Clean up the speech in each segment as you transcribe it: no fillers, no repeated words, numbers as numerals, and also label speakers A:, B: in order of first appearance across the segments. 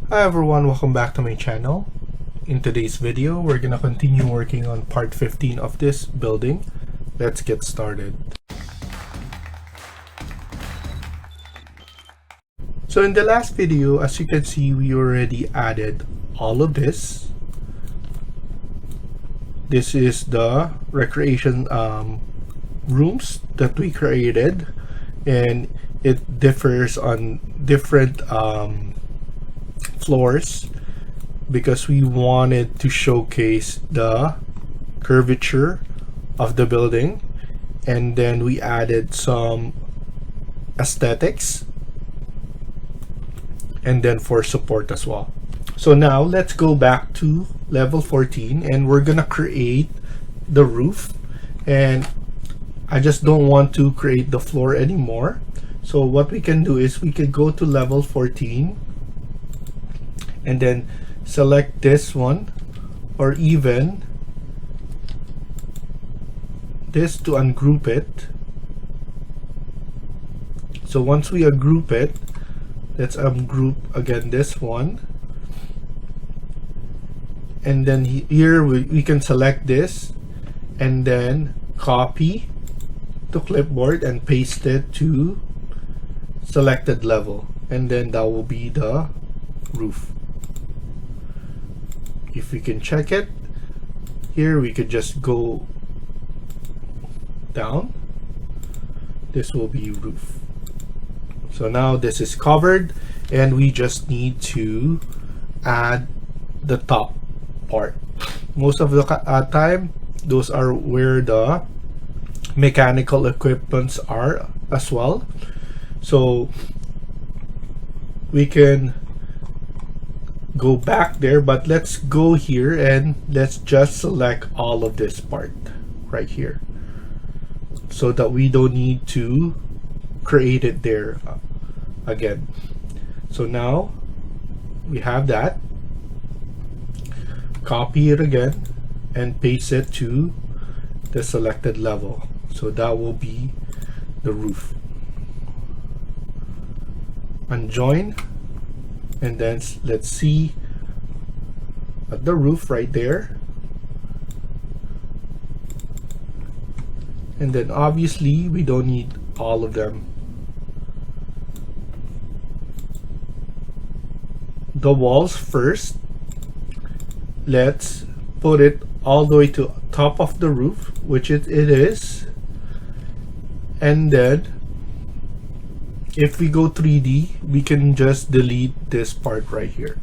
A: Hi everyone, welcome back to my channel. In today's video, we're gonna continue working on part 15 of this building. Let's get started. So in the last video, as you can see, we already added all of this. This is the recreation rooms that we created, and it differs on different floors because we wanted to showcase the curvature of the building, and then we added some aesthetics and then for support as well. So now let's go back to level 14 and we're gonna create the roof, and I just don't want to create the floor anymore. So what we can do is we can go to level 14 and then select this one, or even this to ungroup it. So once we ungroup it, let's ungroup again this one, and then here we can select this and then copy to clipboard and paste it to selected level, and then that will be the roof. If we can check it here, we could just go down. This will be roof. So now this is covered, and we just need to add the top part. Most of the time, those are where the mechanical equipments are as well. So we can go back there, but let's go here and let's just select all of this part right here so that we don't need to create it there again. So now we have that. Copy it again and paste it to the selected level. So that will be the roof. Unjoin, and then let's see at the roof right there. And then obviously we don't need all of them. The walls first, let's put it all the way to top of the roof, which it is. And then if we go 3D, we can just delete this part right here.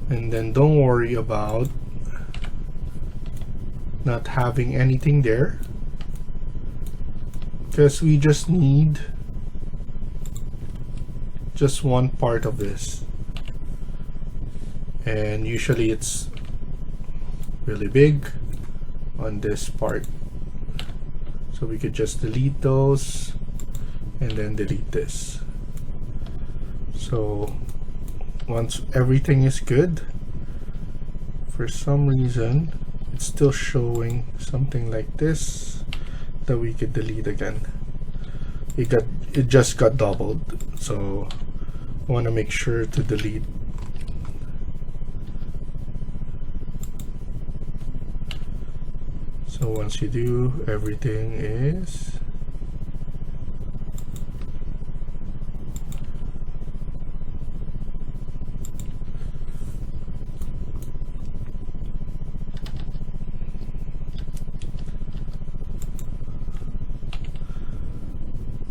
A: And then don't worry about not having anything there, because we just need just one part of this, and usually it's really big on this part, so we could just delete those and then delete this. So once everything is good, for some reason it's still showing something like this that we could delete again. It just got doubled, so I want to make sure to delete. So once you do, everything is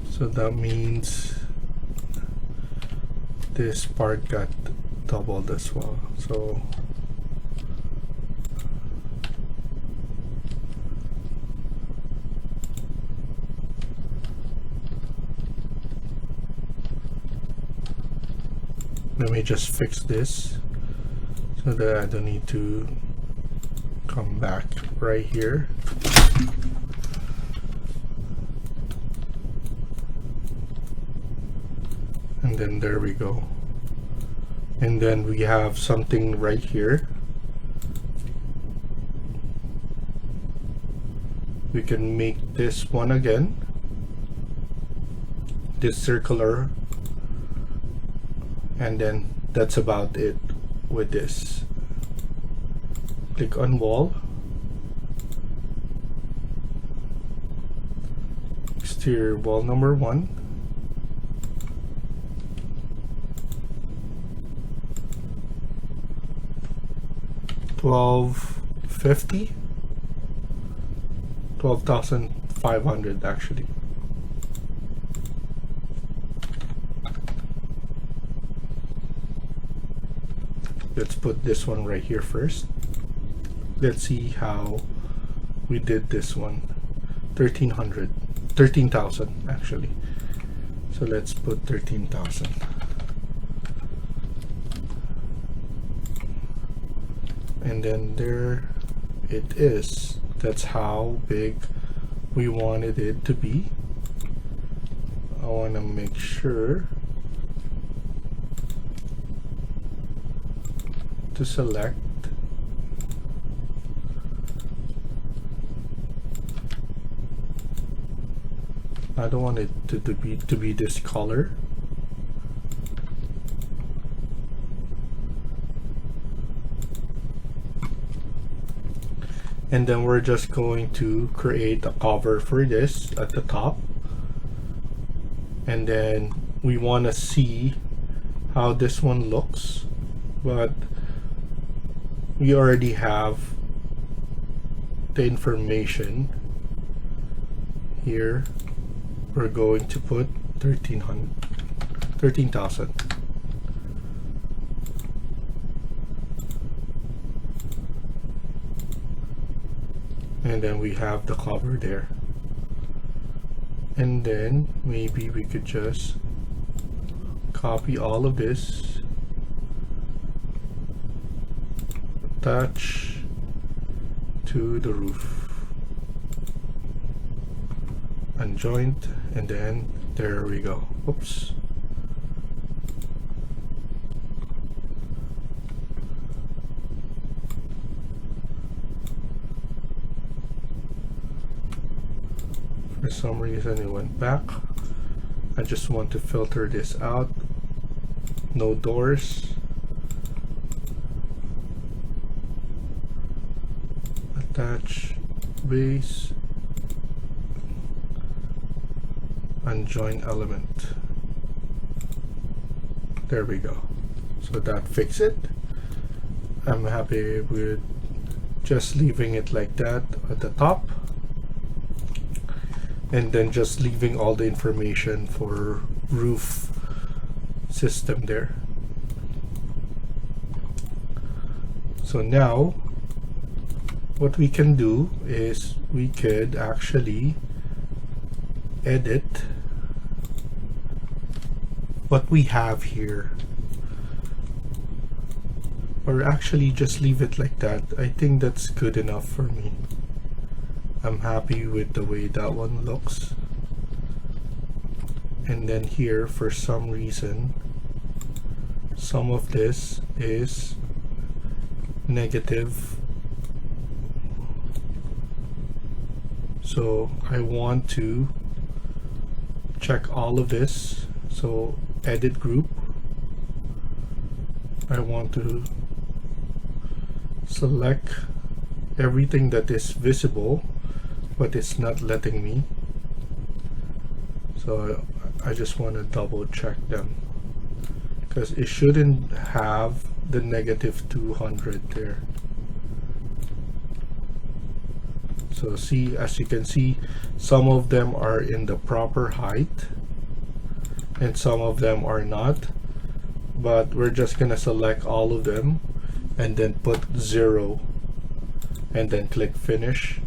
A: so that means this part got doubled as well. So let me just fix this so that I don't need to come back right here. And then there we go. And then we have something right here we can make this one again, this circular, and then that's about it with this. Click on wall, exterior wall number 1, $12,500 $12,500 actually. Let's put this one right here first. Let's see how we did this one. 13,000 actually. So let's put 13,000. And then there it is. That's how big we wanted it to be. I want to make sure to select I don't want it to be this color. And then we're just going to create a cover for this at the top. And then we want to see how this one looks, but we already have the information here. We're going to put 13,000. And then we have the cover there. And then maybe we could just copy all of this, attach to the roof, unjoint, and then there we go. Oops. For some reason it went back. I just want to filter this out. No doors. Attach base. Unjoin element. There we go. So that fixed it. I'm happy with just leaving it like that at the top, and then just leaving all the information for roof system there. So now what we can do is we could actually edit what we have here, or actually just leave it like that. I think that's good enough for me. I'm happy with the way that one looks. And then here, for some reason, some of this is negative. So I want to check all of this. So edit group. I want to select everything that is visible, but it's not letting me. So I just want to double check them, because it shouldn't have the negative 200 there. So see, as you can see, some of them are in the proper height and some of them are not, but we're just gonna select all of them and then put 0 and then click finish.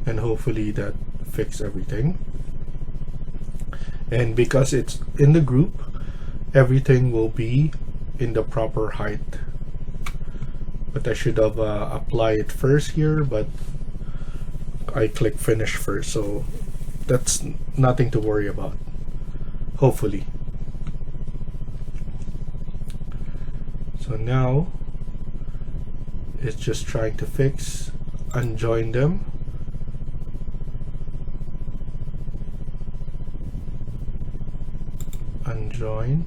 A: And hopefully that fixes everything. And because it's in the group, everything will be in the proper height. But I should have applied it first here, but I click finish first, so that's nothing to worry about, hopefully. So now it's just trying to fix, unjoin them. Unjoin.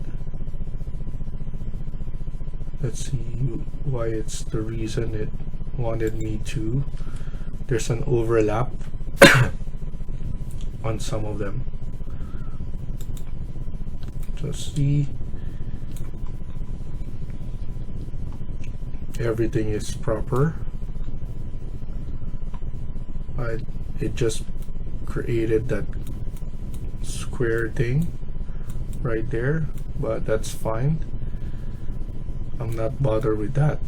A: Let's see why it's the reason it wanted me to. There's an overlap on some of them. So see, everything is proper. It just created that square thing right there, but that's fine. I'm not bothered with that.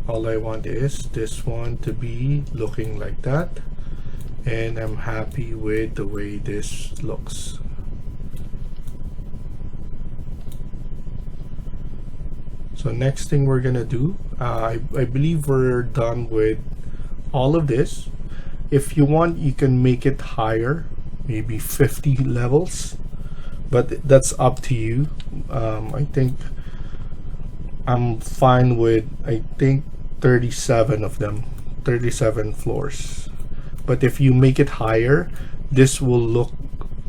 A: All I want is this one to be looking like that, and I'm happy with the way this looks. So next thing we're gonna do, I believe we're done with all of this. If you want, you can make it higher, maybe 50 levels, but that's up to you. I think I'm fine with, I think 37 of them, 37 floors. But if you make it higher, this will look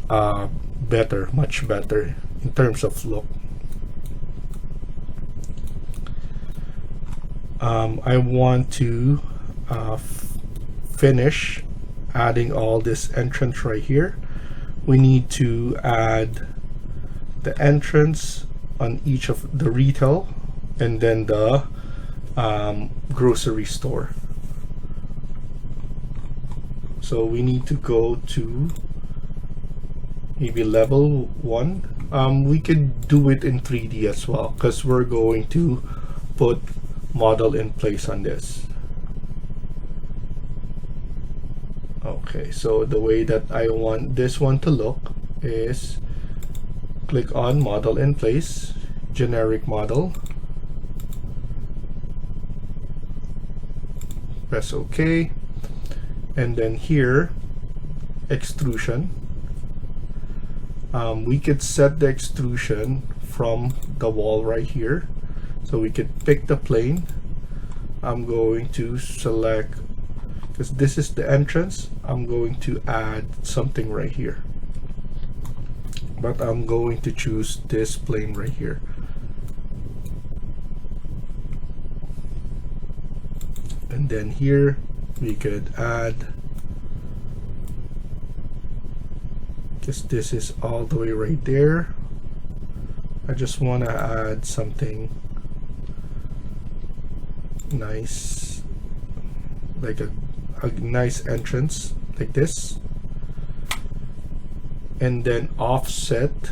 A: better, much better in terms of look. I want to finish adding all this entrance right here. We need to add the entrance on each of the retail and then the grocery store. So we need to go to maybe level 1. We could do it in 3D as well, because we're going to put model in place on this. Okay, so the way that I want this one to look is click on model in place, generic model, press OK, and then here extrusion. We could set the extrusion from the wall right here, so we could pick the plane. I'm going to select, because this is the entrance, I'm going to add something right here, but I'm going to choose this plane right here. And then here we could add, because this is all the way right there, I just want to add something nice, like a nice entrance like this, and then offset,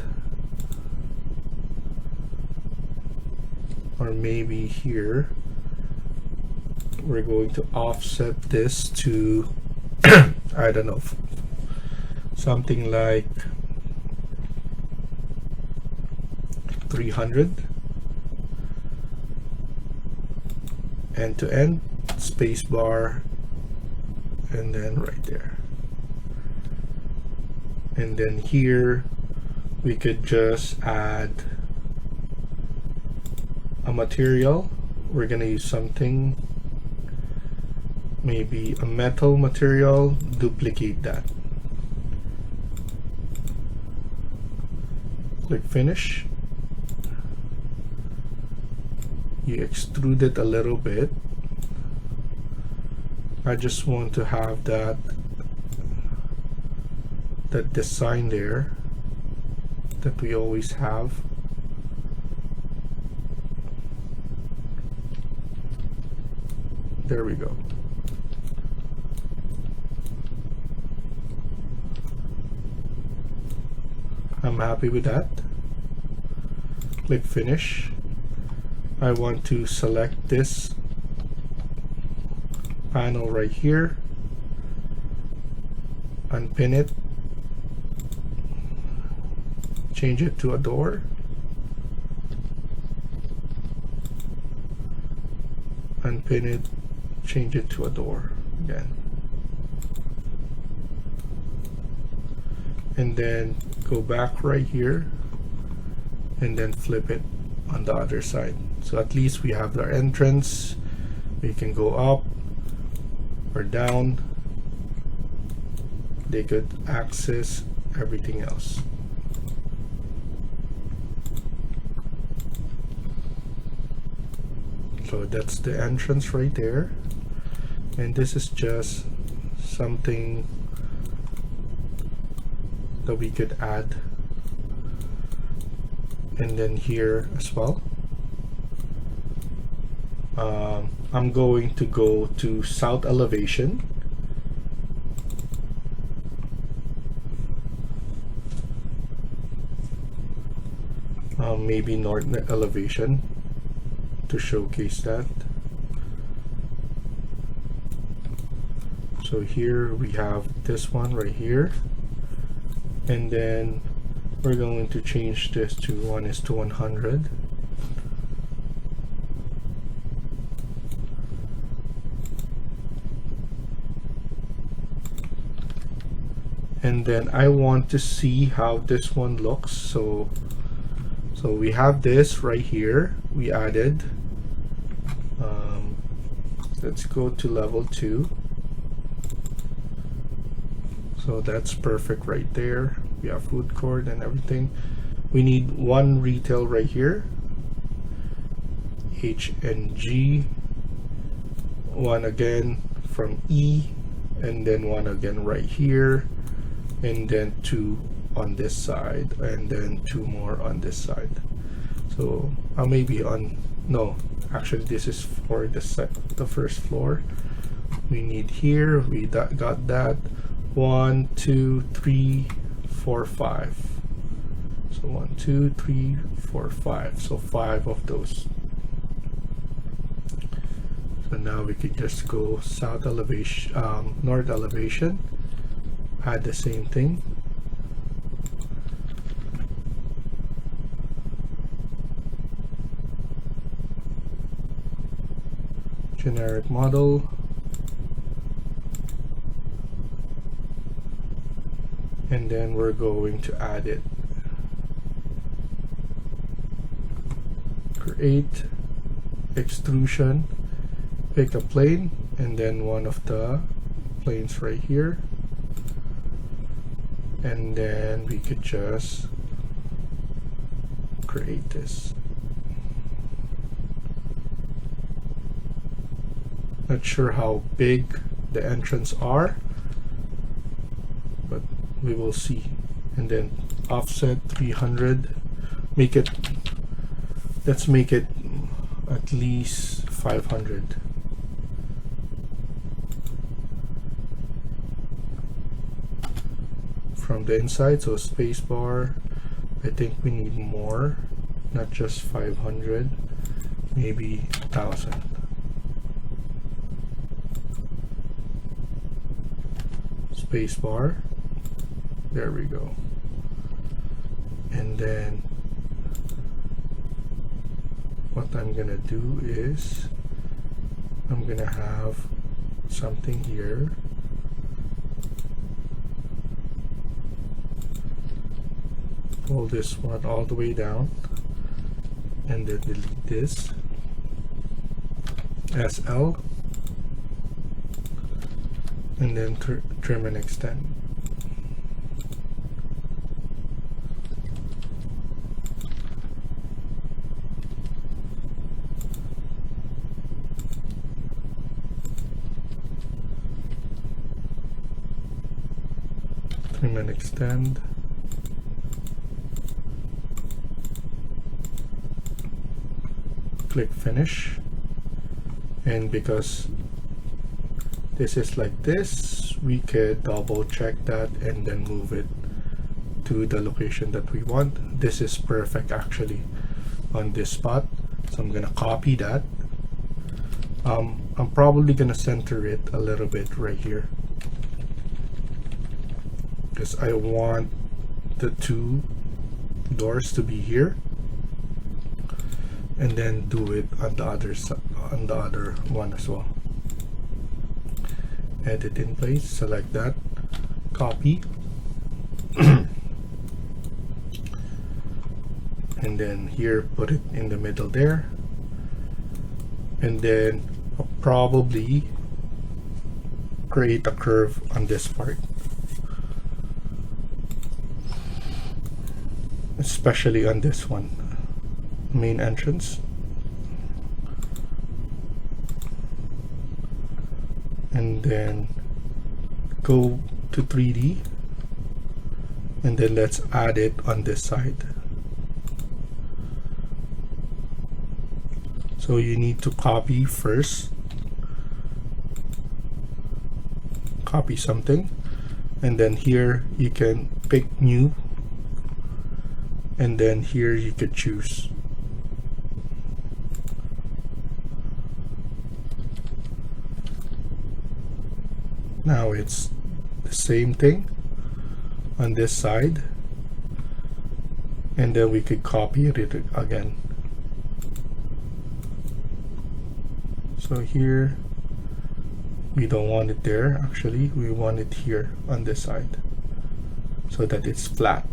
A: or maybe here we're going to offset this to I don't know, something like 300, end to end, space bar, and then right there. And then here we could just add a material. We're gonna use something, maybe a metal material, duplicate that, click finish. You extrude it a little bit. I just want to have that design there that we always have. There we go. I'm happy with that. Click finish. I want to select this panel right here, unpin it, change it to a door, unpin it, change it to a door again, and then go back right here and then flip it on the other side. So at least we have our entrance. We can go up or down. They could access everything else. So that's the entrance right there. And this is just something that we could add. And then here as well. I'm going to go to south elevation. Maybe north elevation to showcase that. So here we have this one right here, and then we're going to change this to 1:100. And then I want to see how this one looks. So we have this right here. We added. Let's go to level 2. So that's perfect right there. We have food court and everything. We need one retail right here. H and G. One again from E, and then one again right here, and then 2 on this side, and then 2 more on this side. So maybe on, no, actually this is for the first floor. We need here, we got that 1 2 3 4 5. So 1 2 3 4 5. So 5 of those. So now we could just go south elevation, north elevation, add the same thing. Generic model. And then we're going to add it. Create extrusion. Pick a plane, and then one of the planes right here. And then we could just create this. Not sure how big the entrance are, but we will see. And then offset 300. Make it, let's make it at least 500. From the inside, so space bar. I think we need more, not just 500, maybe 1,000. Space bar. There we go. And then what I'm gonna do is I'm gonna have something here. Pull this one all the way down, and then delete this. SL, and then trim and extend. Trim and extend. Click finish, and because this is like this, we could double check that and then move it to the location that we want. This is perfect actually on this spot, so I'm gonna copy that. I'm probably gonna center it a little bit right here because I want the 2 doors to be here, and then do it on the other side, on the other one as well. Edit in place, select that, copy, and then here put it in the middle there. and then I'll probably create a curve on this part, especially on this one, main entrance. And then go to 3D, and then let's add it on this side. So you need to copy first, copy something, and then here you can pick new, and then here you could choose. Now it's the same thing on this side, and then we could copy it again. So here we don't want it there, actually we want it here on this side so that it's flat.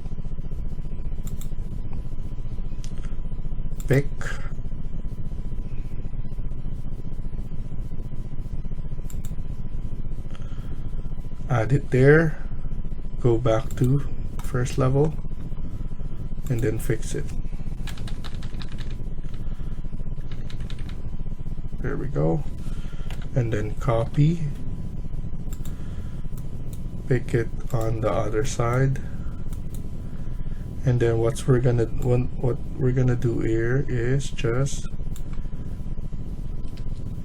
A: Pick, add it there, go back to first level, and then fix it. There we go. And then copy, pick it on the other side, and then what we're gonna do here is just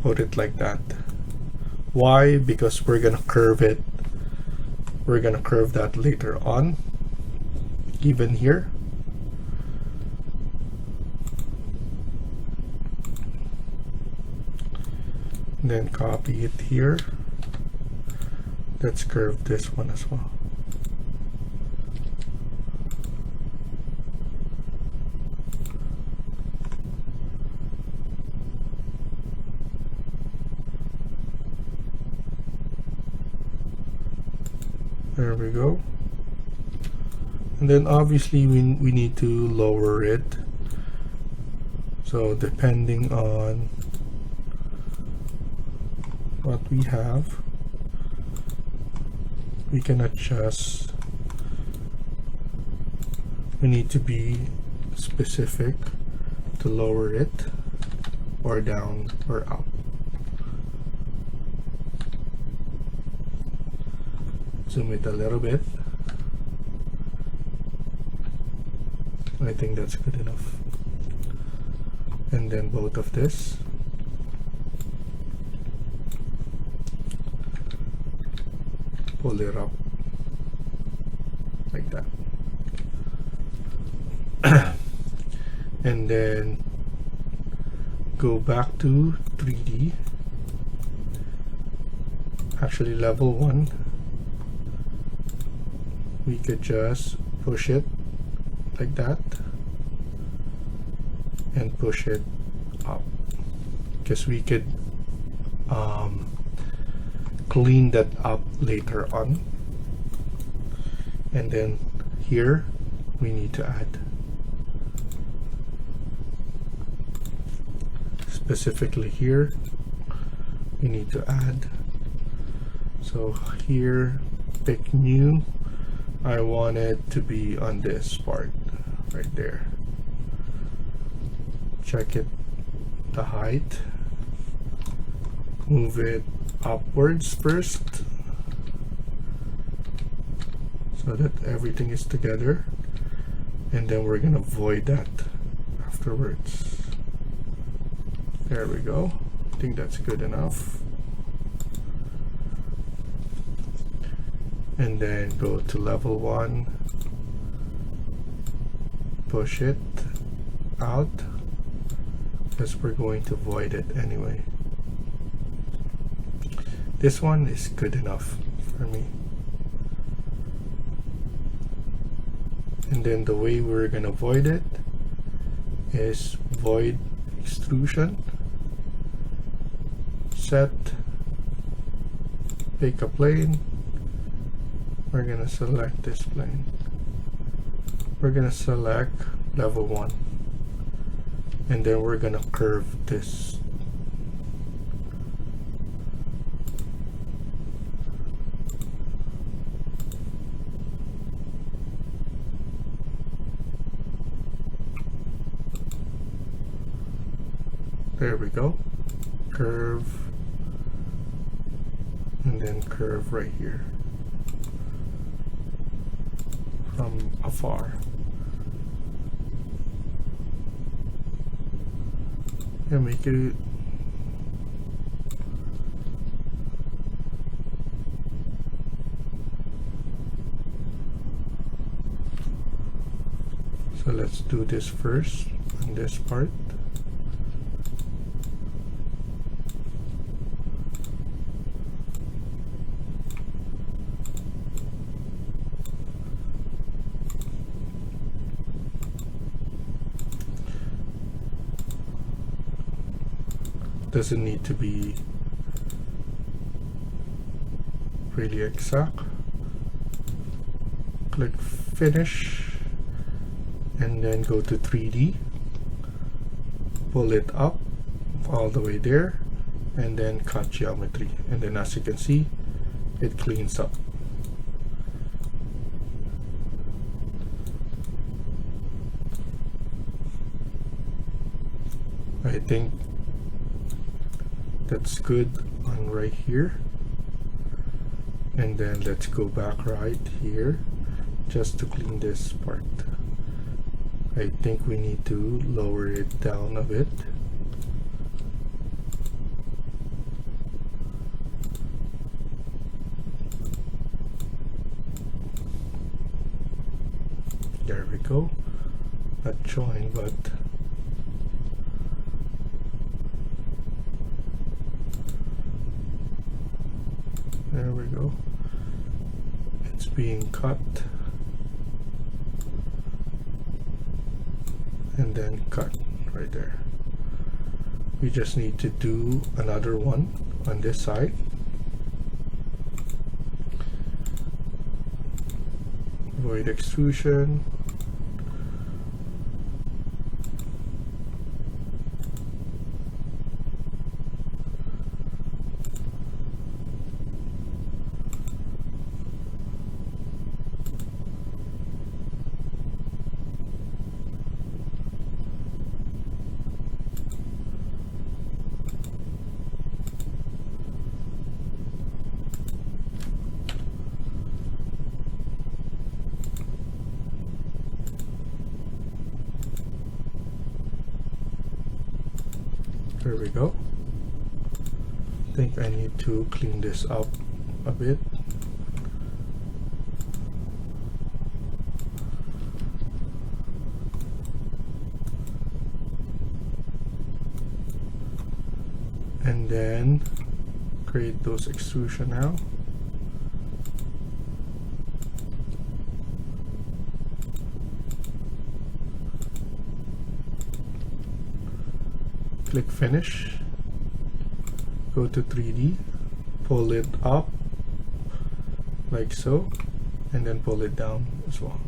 A: put it like that. Why? Because we're gonna curve it. We're gonna curve that later on, even here. And then copy it here. Let's curve this one as well. There we go. And then obviously we need to lower it. So depending on what we have, we can adjust. We need to be specific to lower it, or down or up. Zoom it a little bit. I think that's good enough. And then both of this. Pull it up like that. And then go back to 3D. Actually level 1. We could just push it like that and push it up, because we could clean that up later on. And then here we need to add, specifically here we need to add. So here, pick new. I want it to be on this part right there. Check it, the height, move it upwards first so that everything is together, and then we're gonna void that afterwards. There we go. I think that's good enough. And then go to level 1, push it out, because we're going to void it anyway. This one is good enough for me. And then the way we're gonna void it is void extrusion, set, pick a plane. We're gonna select this plane. We're gonna select level 1, and then we're gonna curve this There we go. Curve. And then curve right here. From afar. Yeah, make it. So let's do this first on this part. Doesn't need to be really exact. Click finish and then go to 3D, pull it up all the way there, and then cut geometry. And then as you can see, it cleans up. I think that's good on right here. And then let's go back right here just to clean this part. I think we need to lower it down a bit. There we go. Not showing, but there we go. It's being cut. And then cut right there. We just need to do another one on this side. Void extrusion. There we go. I think I need to clean this up a bit. And then create those extrusion now. Click finish, go to 3D, pull it up like so, and then pull it down as well.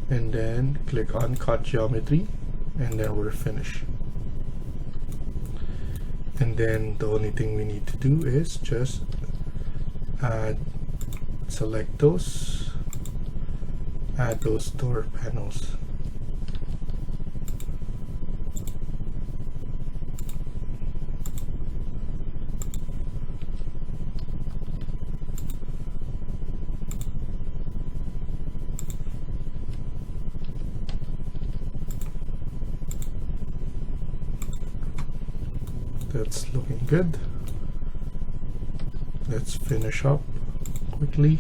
A: And then click on cut geometry, and then we're finished. And then the only thing we need to do is just select those, add those door panels. That's looking good. Let's finish up quickly.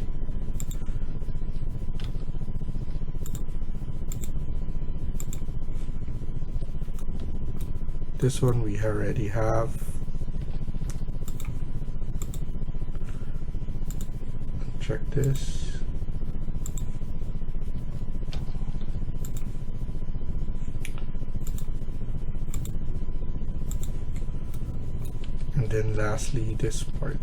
A: This one we already have. Check this. And then lastly, this part.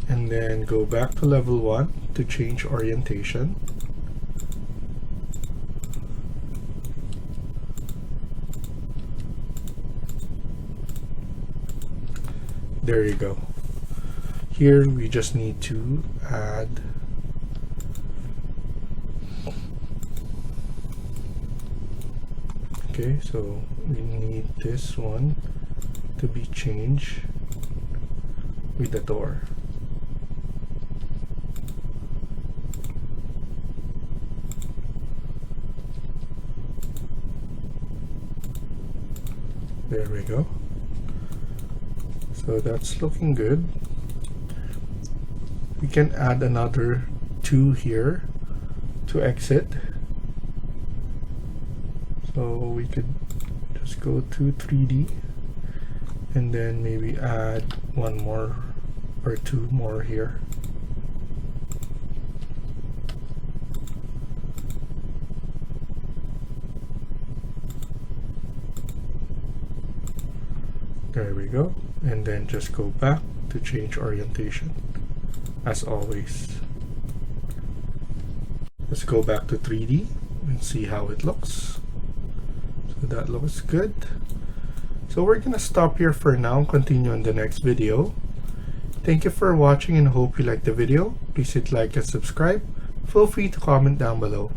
A: And then go back to level 1 to change orientation. There you go. Here we just need to add okay, so we need this one to be changed with the door. There we go. So that's looking good. We can add another 2 here to exit. So we could just go to 3D and then maybe add 1 more or 2 more here. There we go. And then just go back to change orientation as always. Let's go back to 3D and see how it looks. So that looks good. So we're gonna stop here for now and continue in the next video. Thank you for watching and hope you liked the video. Please hit like and subscribe. Feel free to comment down below.